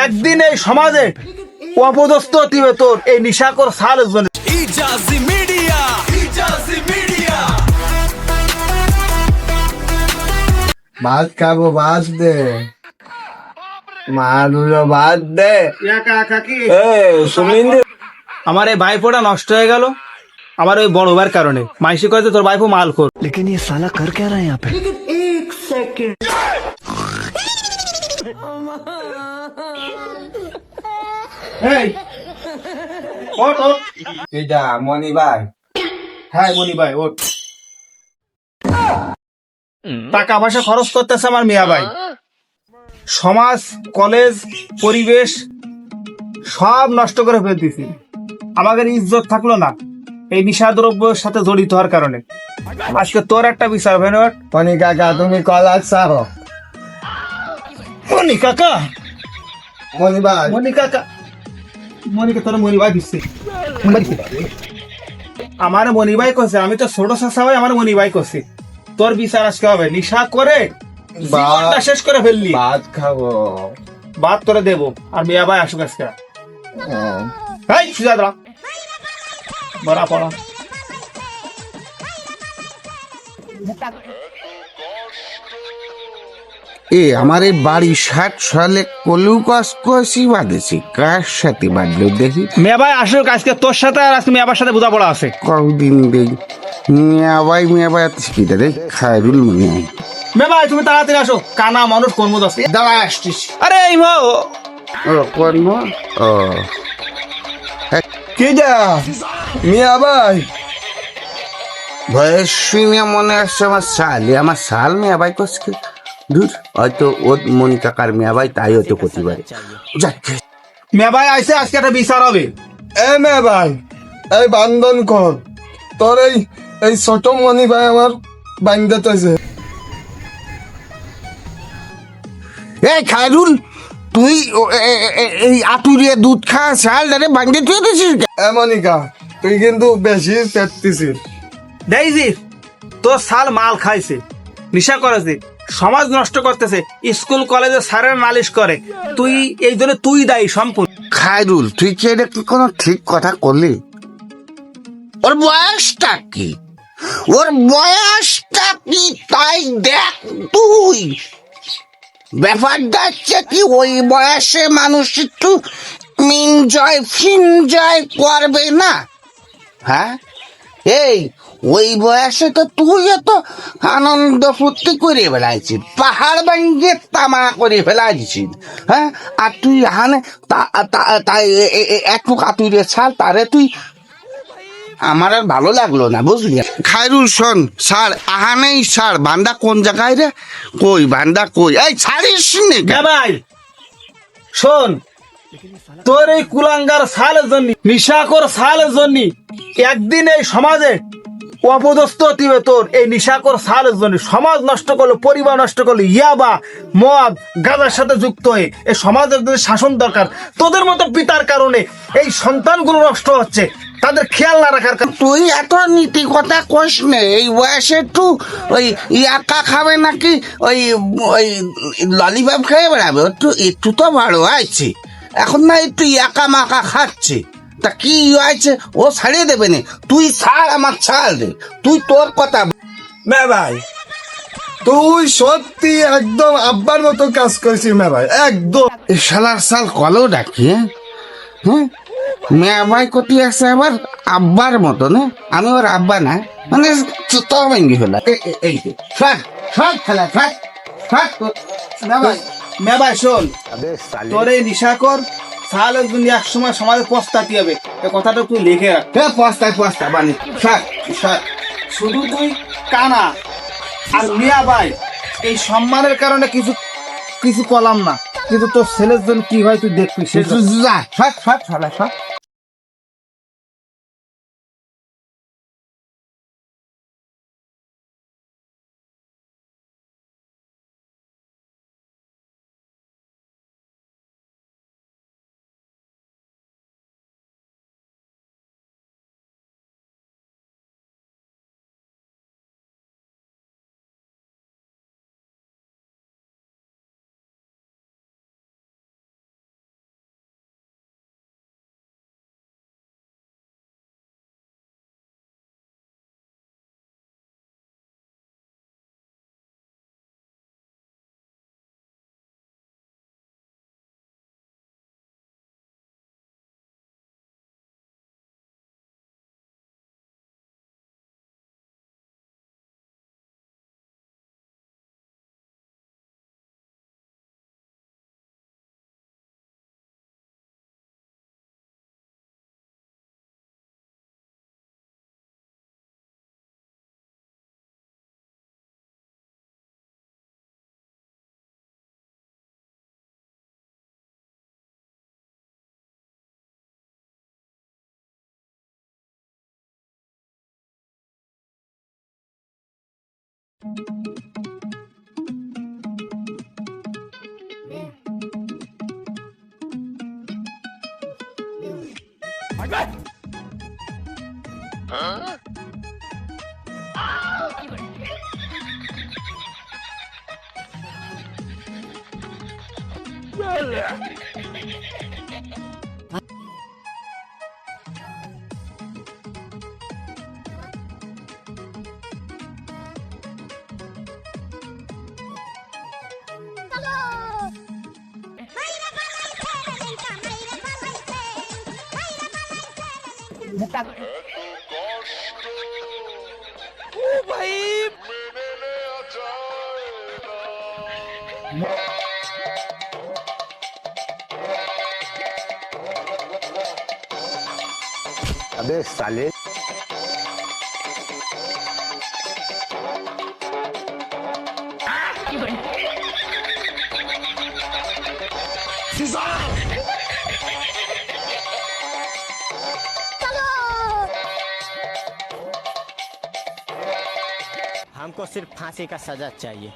একদিন এই সমাজে অপদস্থ হতিবে তোর এই নিশাকর সালের জন্য। ইজাজি মিডিয়া, ইজাজি মিডিয়া। ভাত খাবো, ভাত দে, মাগুলো ভাত দে। আমার এই ভাইপোটা নষ্ট হয়ে গেল আমার ওই বড় ভাইয়ের কারণে। মাইসি কয়েছে তোর ভাইপো মাল খোর। लेकिन ये साला कर क्या रहा है यहाँ पे। এই, ওঠ, ওঠ। এটা মনি ভাই, হ্যাঁ মনি ভাই ওঠ। টাকা পয়সা খরচ করতেছে আমার মিয়া ভাই, সমাজ কলেজ পরিবেশ সব নষ্ট করে ফেলতেছি। আমাদের ইজ্জত থাকলো না এই নিশাদ্রব্যের সাথে জড়িত হওয়ার কারণে। আজকে তোর একটা বিচার হবে না। মনি কাকা তুমি কলা চারো। মনি কাকা, মনি ভাই, মনি কাকা, মনিকে তোর মনি ভাই দিচ্ছে। আমার মনি ভাই করছে, আমি তো ছোট চাষা ভাই, আমার মনি ভাই করছে। তোর বিচার আজকে হবে। নিশা করে জীবনটা শেষ করে ফেললি। ভাত খাবো। বাদ করে দেবো আর মিয়া ভাই আসুক আজকে। এই সুজা দাঁড়া, বড়া পড়া। এ আমার এই বাড়ি 60 সালে কলু কাজ কষি বাঁধেছি, কার সাথে বাঁধলো দেখি। মিয়া ভাই আসুক আজকে তোর সাথে, আর আজকে মিয়া ভাইয়ের সাথে বোঝাপড়া আছে। কদিন দেই মিয়া ভাই শিখিটা রে খায়রুল মনে হয়। মিয়া ভাই তুমি তাড়াতাড়ি আসো, কানা মানুষ কর্মদ আছে। দাঁড়া আসছিস। আরে এই মা ও কর্ম ও কি যা মিয়া ভাই, বয়স শুনে মনে আসছে আমার শাল মিয়া ভাই কষকে দূর হয়তো ওর মনি কাকার মিয়া ভাই, তাই হয়তো করতে পারে। যাচ্ছে মিয়া ভাই আইসে, আজকে একটা বিচার হবে। এ মেয়ে ভাই, এই বান্ধন কর। তোর এই ছোট মনি ভাই আমার বান্ধতেছে। এই খায়রুল, তুই এই আতুরিয়া দুধ খা শাল রে ভাঙতে তুই দিছিস। এ মনিকা, তুই কিন্তু বেশি চেপতিছিস। দেখছি তোর সাল মাল খাইছে, নিশা করেছে, সমাজ নষ্ট করতেছে, স্কুল কলেজে স্যারের নালিশ করে। তুই এই জন্য তুই দায়ী সম্পূর্ণ। খায়রুল, তুই কি এটা কি কোনো ঠিক কথা করলি? ওর বয়সটা কি, ওর বয়সটা কি তাই দেখ তুই। ব্যাপারটা হচ্ছে কি, ওই বয়সে মানুষ একটু মিনজয় ফিনজয় করবে না? হ্যাঁ, এই ওই বয়সে তো তুই এত আনন্দ ফুর্তি করে বেড়াইছিস, পাহাড় ভাঙ্গে তামা করে ফেলাইছিস। হ্যাঁ, আর তুই হানে তাই একটু কাতুরে ছাড় তারে তুই, আমার আর ভালো লাগলো না বুঝলি। খায়রুল শোন, ছাড় আহানেই ছাড়। বান্দা কোন জায়গায় রে, কই বান্দা কই, এই ছাড়িস নে। হ্যাঁ ভাই শোন, তোর এই কুলাঙ্গার সালের জন্য, নিশাকর সালের জন্য একদিন এই সমাজে অপদস্থ হতিবে তোর এই নিশাকর সালের জন্য। সমাজ নষ্ট করলো, পরিবার নষ্ট করলো, ইয়াবা মদ গাঁজার সাথে যুক্ত হয়ে এই সমাজের যদি শাসন দরকার, তোদের মতো পিতার কারণে এই সন্তানগুলো নষ্ট হচ্ছে, তাদের খেয়াল না রাখার কারণে। তুই এত নীতি কথা কইস নে, এই বয়সে একটু ওই ইয়াকা খাবে নাকি ওই ওই ললিপপ খেয়ে বেড়াবে? একটু একটু তো ভালো আছে এখন না, একটু ইয়াকা মাকা খাচ্ছে, তা কি হয়েছে? ও ছাড়িয়ে দেবে না, তুই ছাড় আমার ছাড় রে, তুই তোর কথা। মে ভাই, তুই সত্যি একদম আব্বার মতো কাজ করছিস মে ভাই, একদম। এই শালার সাল কলো ডাকি। হ্যাঁ, মেয়া ভাই কতি আছে আবার আব্বার মতো না? আমি ওর আব্বা না, মানে তো ভেঙ্গি ফেলা। এই সব সব খেলা সব সব। মে ভাই শোন, তোর এই নিশাকর সালের জন্য এক সময় সমাজে পস্তাতে হবে, এই কথাটা তুই লিখে রাখ। হ্যাঁ, পস্তা বানি সব সব। শুধু তুই কানা আর মিয়া ভাই এই সম্মানের কারণে কিছু কিছু কলাম না, কিন্তু তোর ছেলের জন্য কি হয় তুই দেখবি। যা সব সব শালা সব। अबे साले हमको सिर्फ फांसी का सजा चाहिए।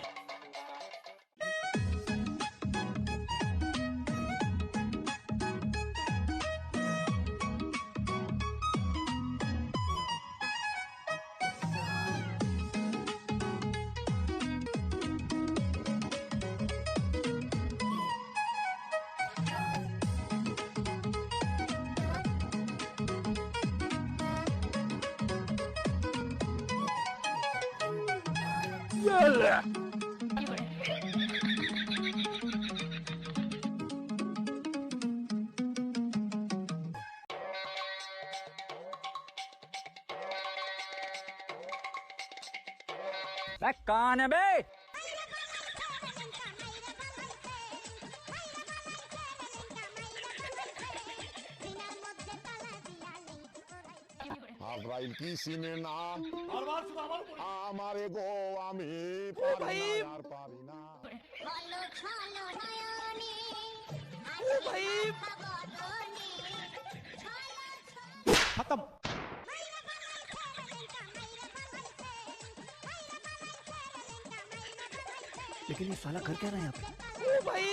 कौन है बे? আজরাইল কি চিনে না আমারে গো আমি পারি না আর পারি না खत्म। लेकिन ये साला कर क्या रहा है यहाँ पे? भाई